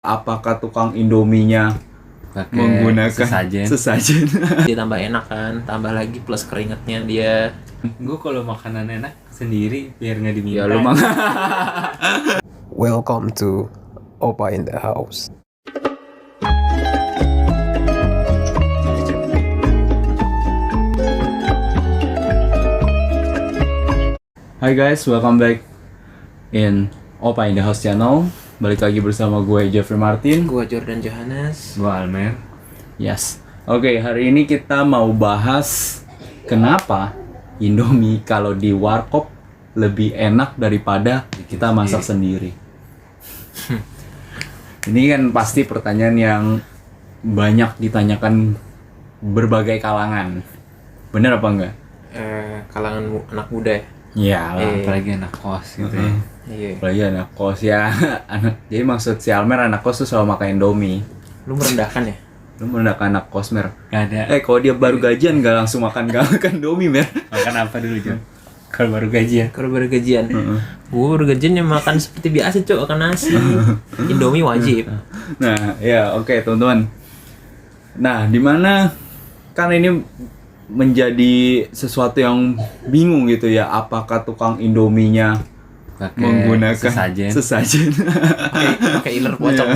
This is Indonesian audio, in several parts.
Apakah tukang Indominya pakai menggunakan sesajen? Dia tambah enak kan, tambah lagi plus keringetnya dia. Gue kalau makanan enak sendiri biar nggak diminta. Ya lu mah. Welcome to Opa in the House. Hai guys, welcome back in Opa in the House channel. Balik lagi bersama gue Jeffrey Martin. Gua Jordan Johannes. Gue Almer. Yes. Oke, hari ini kita mau bahas kenapa Indomie kalau di warkop lebih enak daripada kita masak sendiri. Ini kan pasti pertanyaan yang banyak ditanyakan berbagai kalangan. Bener apa enggak? Kalangan anak muda ya. Iya lah. Apalagi anak kos gitu ya. Iya. Apalagi anak kos ya. Jadi maksud si Almer anak kos tuh selalu makan Indomie. Lu merendahkan ya? Lu merendahkan anak kos, Mer. Gak ada. Kalau dia baru gajian gak langsung makan Indomie, Mer. Makan apa dulu Jon? Kalau baru gajian. Kalau baru gajian. Gua baru gajian ya makan seperti biasa, Cok, makan nasi. Indomie wajib. Nah, ya oke, teman-teman. Nah, dimana kan ini menjadi sesuatu yang bingung gitu ya, apakah tukang Indominya Pakai menggunakan sesajen Pakai iler pocong.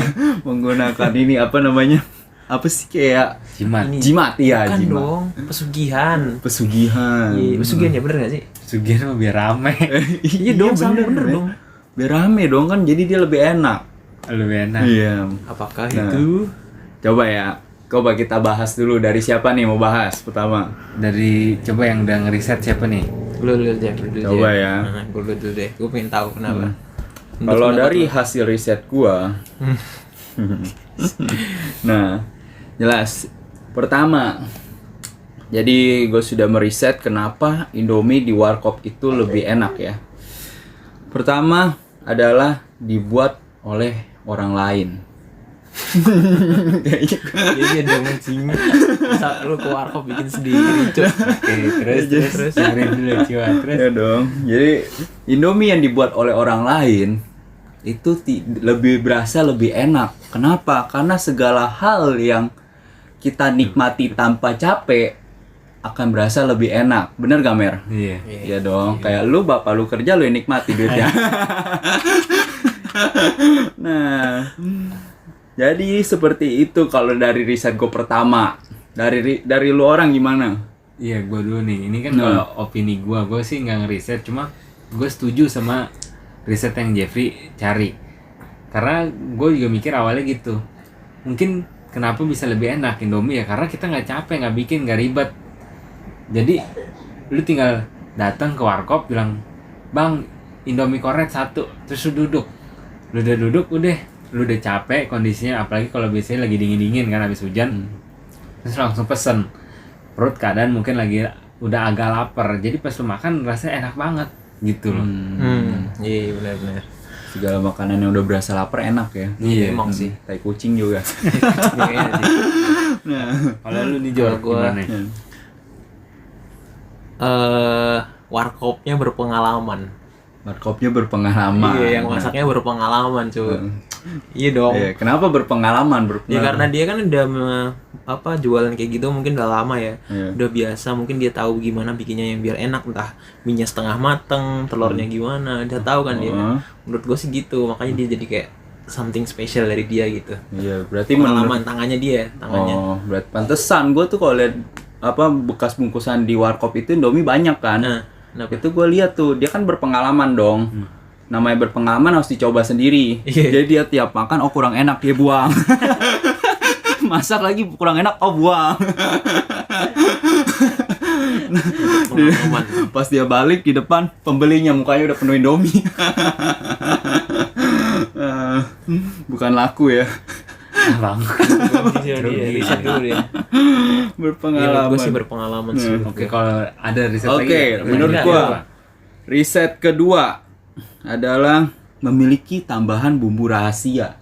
menggunakan ini apa namanya, apa sih, kayak Jimat. jimat ya, Bukan jimat, dong, pesugihan. pesugihan. Iya, pesugihan ya, bener gak sih? Sugihan mah biar rame. Iya dong, sama bener dong. Biar rame dong, kan jadi dia lebih enak. Lebih enak. Iya. Apakah Nah. itu? Coba kita bahas dulu, dari siapa nih mau bahas pertama? Dari coba yang udah ngeriset siapa nih? Lu aja. Coba ya. Nah, gua dulu deh. Gua pengen tahu kenapa. Menurut Kalau pendapat dari lu. hasil riset gua, nah, jelas. Pertama, jadi gue sudah meriset kenapa Indomie di warkop itu lebih enak ya. Pertama adalah dibuat oleh orang lain. Iya dong, anjing. Masa lu ke warkop bikin sendiri, Cok. Oke, terus dengerin dulu coba. Terus Ya dong. Jadi Indomie yang dibuat oleh orang lain itu lebih berasa lebih enak. Kenapa? Karena segala hal yang kita nikmati tanpa capek akan berasa lebih enak. Bener gak, Mer? iya. Iya dong. Kayak lu, bapak lu kerja, lu yang nikmati duitnya. Nah, jadi seperti itu kalau dari riset gue pertama. Dari lu orang gimana? Iya, gue dulu nih. Ini kan Nah. kalau opini gue sih nggak ngeriset, cuma gue setuju sama riset yang Jeffrey cari. Karena gue juga mikir awalnya gitu. Mungkin kenapa bisa lebih enak Indomie ya? Karena kita nggak capek, nggak bikin, nggak ribet. Jadi lu tinggal datang ke warkop bilang, "Bang, Indomie kornet 1," terus lu duduk. Lu udah duduk, lu udah capek kondisinya, apalagi kalau biasanya lagi dingin-dingin kan habis hujan. Terus langsung pesen. Perut keadaan mungkin lagi udah agak lapar. Jadi pas lu makan rasanya enak banget gitu loh. Iya, benar. Segala makanan yang udah berasa lapar enak ya. Iya. Emang sih. Tai kucing juga. Kayaknya sih. Kalau lu nih Jor, Kalau gua- gimana? Warkopnya berpengalaman. Warkopnya berpengalaman. Iya, yang masaknya berpengalaman, cuy. Iya dong. Iya, kenapa berpengalaman? Ya karena dia kan udah jualan kayak gitu mungkin udah lama ya. Iya. Udah biasa, mungkin dia tahu gimana bikinnya yang biar enak, entah minyak setengah mateng, telurnya gimana, dia tahu kan dia. Menurut gue sih gitu, makanya dia jadi kayak something special dari dia gitu. Iya, berarti Pengalaman tangannya dia, tangannya. Oh, berarti pantesan gue tuh kalau lihat apa bekas bungkusan di warkop itu Indomie banyak kan. Nah, kenapa? Itu gue lihat tuh, dia kan berpengalaman dong. Namanya berpengalaman harus dicoba sendiri. Iya. Jadi dia tiap makan, oh kurang enak, dia buang. Masak lagi kurang enak, oh buang. Pengalaman. Pas dia balik di depan, pembelinya mukanya udah penuh Indomie. Bukan laku ya. Bang. Dia riset dulu dia. Berpengalaman. Gue sih berpengalaman sih. Oke, kalau ada riset lagi. Oke, ya? menurut Ada, gua apa? riset kedua adalah memiliki tambahan bumbu rahasia.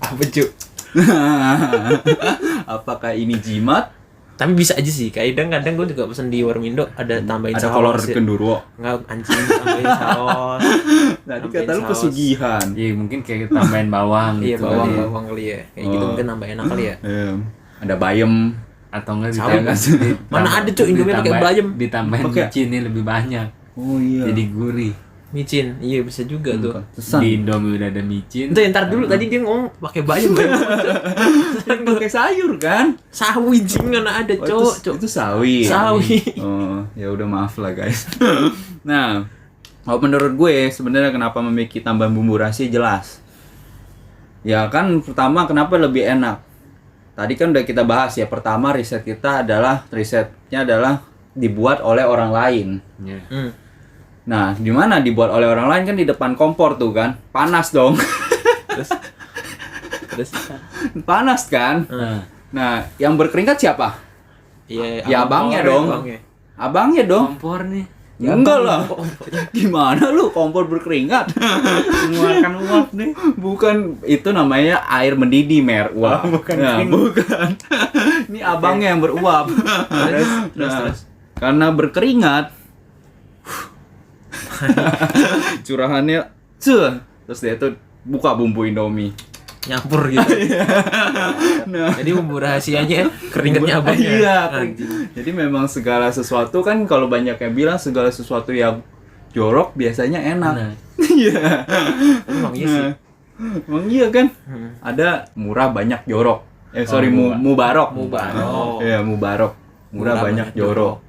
Apa, Cuk? Apakah ini jimat Tapi bisa aja sih, kadang gue juga pesen di Warmindo ada tambahin Ada saus. kolor gendurwo. Enggak, anjing, tambahin saus. Tadi Tambahin kata lu saus. pesugihan. Iya mungkin kayak tambahin bawang Iya, gitu kali ya. bawang kali ya. Kayak gitu Oh. mungkin nambah enak kali ya. Ada bayam. Atau enggak Sawi. Mana ada, Cuk, Indomie pakai bayam. Ditambahin Pakai- micinnya lebih banyak. Oh iya. Jadi gurih. Micin, iya bisa juga tuh. Tesan. Di Indomie udah ada micin. Itu ntar dulu tadi dia ngomong pakai bayam. Pakai sayur kan? Sawi jing mana ada, Oh, Cuk. itu sawi. Sawi. Oh, ya udah maaf lah guys. Nah, kalau menurut gue sebenarnya kenapa memiliki tambahan bumbu rahasia jelas. Ya kan pertama kenapa lebih enak. Tadi kan udah kita bahas ya. Pertama risetnya adalah dibuat oleh orang lain. Ya. Nah, di mana dibuat oleh orang lain kan di depan kompor tuh kan. Panas dong. Terus Panas kan? Nah, yang berkeringat siapa? iya, Ya, abangnya dong. abangnya. Abangnya dong. Kompor nih. Ya, enggak lah. Gimana lu kompor berkeringat? Mengeluarkan uap nih. Bukan, itu namanya air mendidih, Mer. Uap. bukan Nah, kering. bukan. Ini abangnya yang beruap. Terus. Karena berkeringat curahannya terus dia tuh buka bumbu Indomie. Nyampur gitu. Nah, Jadi bumbu rahasianya keringetnya abangnya. Iya. Anjing. Jadi memang segala sesuatu kan kalau banyak yang bilang segala sesuatu yang jorok biasanya enak. Nah. Iya. Emang iya sih. Nah, emang iya kan? Hmm. Ada murah banyak jorok. Sorry, murah. mubarok. Mubarok. Iya, mubarok. Murah banyak jorok.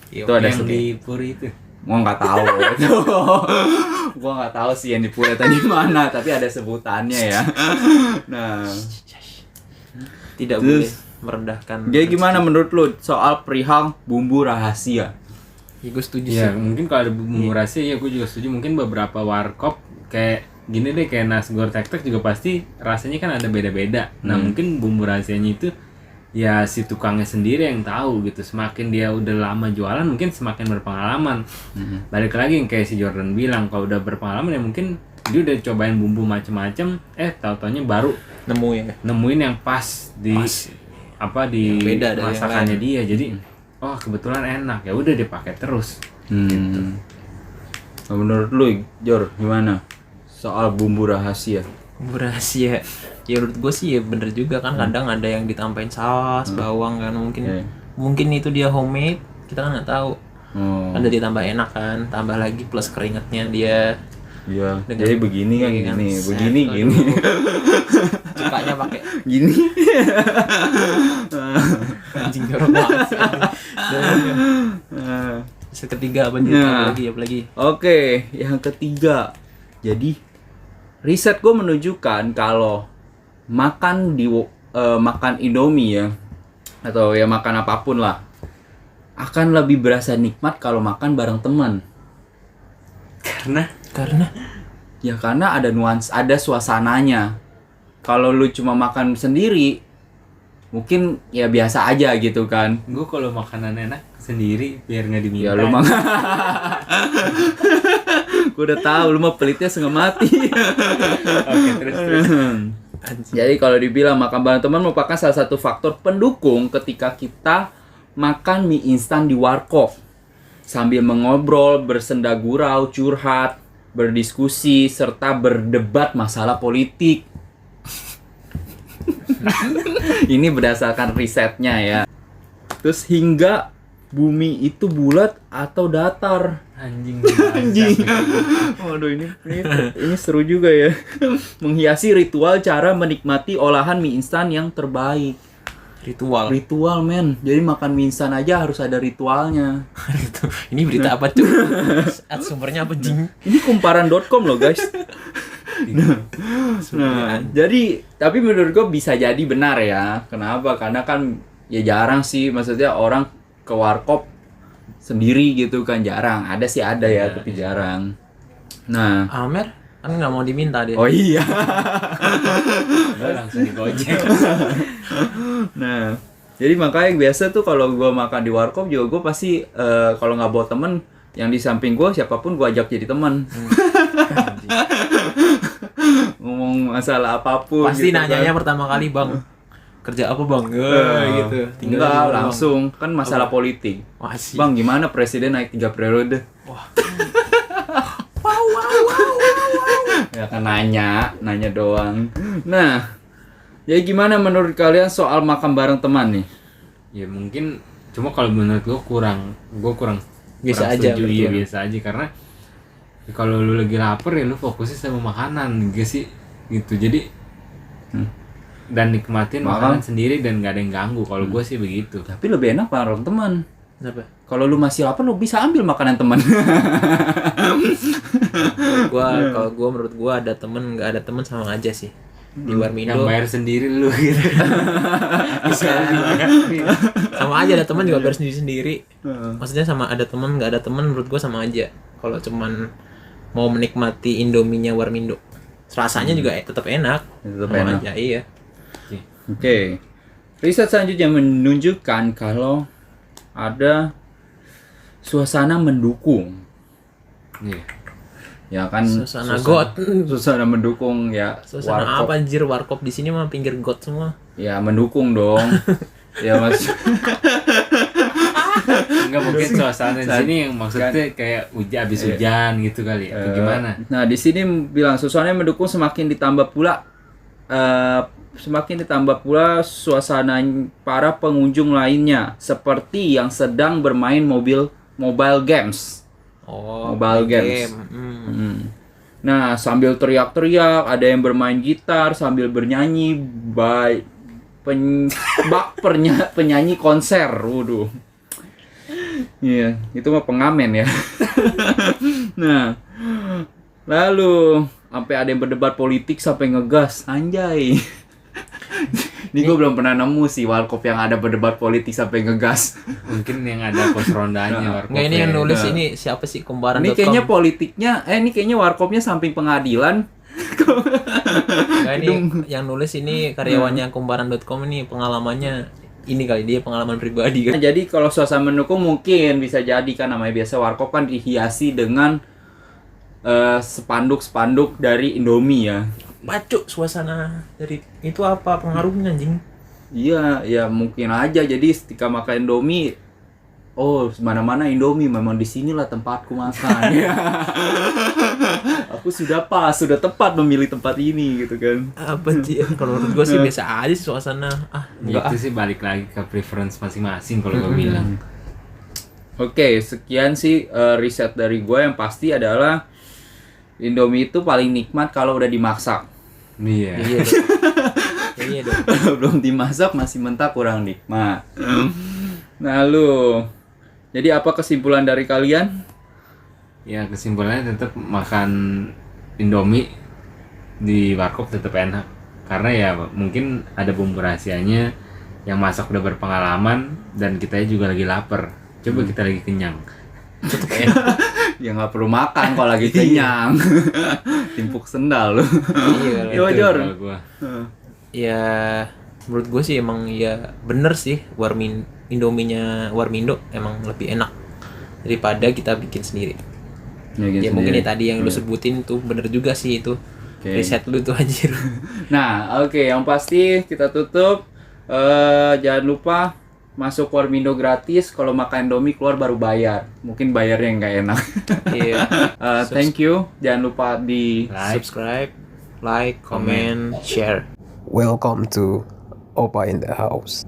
Iya, Itu ada Yang sedih. di Puri itu. Gua nggak tahu. Gua nggak tahu sih yang di Pura tadi mana, tapi ada sebutannya ya. Nah, tidak Terus, boleh merendahkan. jadi gimana menurut lu soal perihal bumbu rahasia? Ya, gue setuju Iya, sih. mungkin kalau ada bumbu rahasia ya gue juga setuju. Mungkin beberapa warkop kayak gini deh, kayak nasgor tek-tek juga pasti rasanya kan ada beda-beda. Nah, mungkin bumbu rahasianya itu ya si tukangnya sendiri yang tahu gitu. Semakin dia udah lama jualan mungkin semakin berpengalaman. Balik lagi yang kayak si Jordan bilang, kalau udah berpengalaman ya mungkin dia udah cobain bumbu macem-macem, tahu-taunya baru Nemu ya. nemuin yang pas di apa di Yang beda dari yang masakannya lain. dia. Jadi oh kebetulan enak, ya udah dipakai terus. Nah, menurut lu, Jor, gimana soal bumbu rahasia? Bumbu rahasia. Ya menurut gue sih ya bener juga kan, kadang ada yang ditambahin saus, bawang kan, Iya. mungkin itu dia homemade, kita kan nggak tahu. Oh, Kan jadi tambah enak kan, tambah lagi plus keringetnya dia. iya. Dengan- Jadi begini kan, Iya kan, gini, set, begini, aduh. gini, Sukanya pakai gini. anjing jorok banget sih, anjing. Nah, Terus ketiga apa nih? Nah. Apalagi. Oke, yang ketiga. Jadi riset gue menunjukkan kalau makan makan Indomie ya, atau ya makan apapun lah, akan lebih berasa nikmat kalau makan bareng teman. Karena Ya karena ada ada suasananya. Kalau lu cuma makan sendiri, mungkin ya biasa aja gitu kan. Gue kalau makanan enak sendiri biar nggak diminta. Ya lu mah gue udah tahu lu mah pelitnya setengah mati. Oke, terus. Jadi kalau dibilang makan bareng teman merupakan salah satu faktor pendukung ketika kita makan mie instan di warkop sambil mengobrol, bersenda gurau, curhat, berdiskusi serta berdebat masalah politik. Ini berdasarkan risetnya ya. Terus hingga bumi itu bulat atau datar. Anjing. Waduh, ini seru juga ya. Menghiasi ritual cara menikmati olahan mie instan yang terbaik. ritual. Ritual, men. Jadi makan mie instan aja harus ada ritualnya. Ini berita apa tuh? Sumbernya apa jing? Ini kumparan.com loh, guys. Nah, jadi tapi menurut gue bisa jadi benar ya. Kenapa? Karena kan ya jarang sih, maksudnya orang ke warkop sendiri gitu kan, jarang. Ada sih ada ya, tapi jarang. Nah, Amer kan nggak mau diminta dia. oh iya. Udah langsung digojek. Nah, jadi makanya biasa tuh kalau gue makan di warkop juga gue pasti kalau nggak bawa temen yang di samping gue siapapun gue ajak jadi teman. Ngomong masalah apapun. Pasti gitu nanyanya kan. pertama kali, Bang. kerja apa bang? Gitu. Tinggal Enggak, di rumah, Bang. langsung kan masalah politik. Masih. Bang, gimana presiden naik 3 periode? Wah. Ya kan nanya doang. Nah, ya gimana menurut kalian soal makan bareng teman nih? Ya mungkin cuma kalau menurut gue kurang Biasa kurang aja, setuju, menurut iya, gua. biasa aja karena ya kalau lu lagi lapar ya lu fokusnya sama makanan gitu sih gitu. Jadi dan nikmatin makanan sendiri dan gak ada yang ganggu. Kalau gue sih begitu. Tapi lebih enak bareng teman. Kenapa? Kalau lu masih lapar, lu bisa ambil makanan teman. Kalau gua menurut gua ada temen nggak ada temen sama aja sih. Di Yang Warmindo bayar sendiri lu gitu. sama aja, ada temen juga bayar sendiri. Maksudnya sama ada temen nggak ada temen menurut gua sama aja. Kalau cuman mau menikmati Indominya Warmindo, rasanya juga tetap enak. Tetap Sama enak. aja, iya. Oke. Riset selanjutnya menunjukkan kalau ada suasana mendukung. Iya. Ya kan Suasana got. Suasana mendukung ya. Suasana warkop. apa anjir, warkop di sini mah pinggir got semua. Ya mendukung dong. Ya Mas. Enggak, mungkin suasana di sini yang maksudnya kayak habis hujan gitu kali atau gimana? Nah, di sini bilang suasana mendukung semakin ditambah pula suasana para pengunjung lainnya seperti yang sedang bermain mobile games. Oh, Mobile main games. game. Nah, sambil teriak-teriak, ada yang bermain gitar sambil bernyanyi penyanyi konser. Waduh. Iya, itu mah pengamen ya. Nah, lalu sampai ada yang berdebat politik sampai ngegas, anjay. Ini gue belum pernah nemu sih warkop yang ada berdebat politik sampai ngegas. Mungkin yang ada pos rondanya warkop. Nggak, ini yang nulis Nah. ini siapa sih, Kumparan.com? Ini kayaknya ini kayaknya warkopnya samping pengadilan. Nggak, ini yang nulis ini karyawannya Kumparan.com, ini pengalamannya ini kali, dia pengalaman pribadi kan. Jadi kalau suasana mendukung mungkin bisa jadi kan, namanya biasa warkop kan dihiasi dengan spanduk-spanduk dari Indomie ya. Bacuk suasana dari itu apa pengaruhnya anjing? Iya, ya mungkin aja. Jadi ketika makan Indomie, oh mana-mana Indomie, memang di sinilah tempatku makan. Ya. Aku sudah tepat memilih tempat ini gitu kan. Apa sih? Kalau menurut gue sih biasa aja sih suasana. Ya, itu sih balik lagi ke preference masing-masing kalau gue bilang. Oke, sekian sih riset dari gue. Yang pasti adalah Indomie itu paling nikmat kalau udah dimasak. Iya. Iya dong. Iya dong. Belum dimasak masih mentah, kurang nikmat. Nah lu, jadi apa kesimpulan dari kalian? Ya kesimpulannya tetap makan Indomie di warkop tetap enak. Karena ya mungkin ada bumbu rahasianya yang masak udah berpengalaman dan kita juga lagi lapar. Coba kita lagi kenyang. Tetep enak. Ya nggak perlu makan kalau lagi kenyang. Timpuk sendal lu. Iya. Yo, Itu Jor. kalau gua. Ya menurut gue sih emang ya bener sih, Indominya Warmindo emang lebih enak daripada kita bikin sendiri. Ya mungkin ya tadi yang lu sebutin tuh bener juga sih itu. Oke. Riset lu tuh anjir. Nah, oke, yang pasti kita tutup. Jangan lupa masuk Warmindo gratis. Kalau makan Indomie keluar baru bayar. Mungkin bayarnya nggak enak. Iya. Thank you. Jangan lupa di Subscribe, like, comment, share. Welcome to Opa in the House.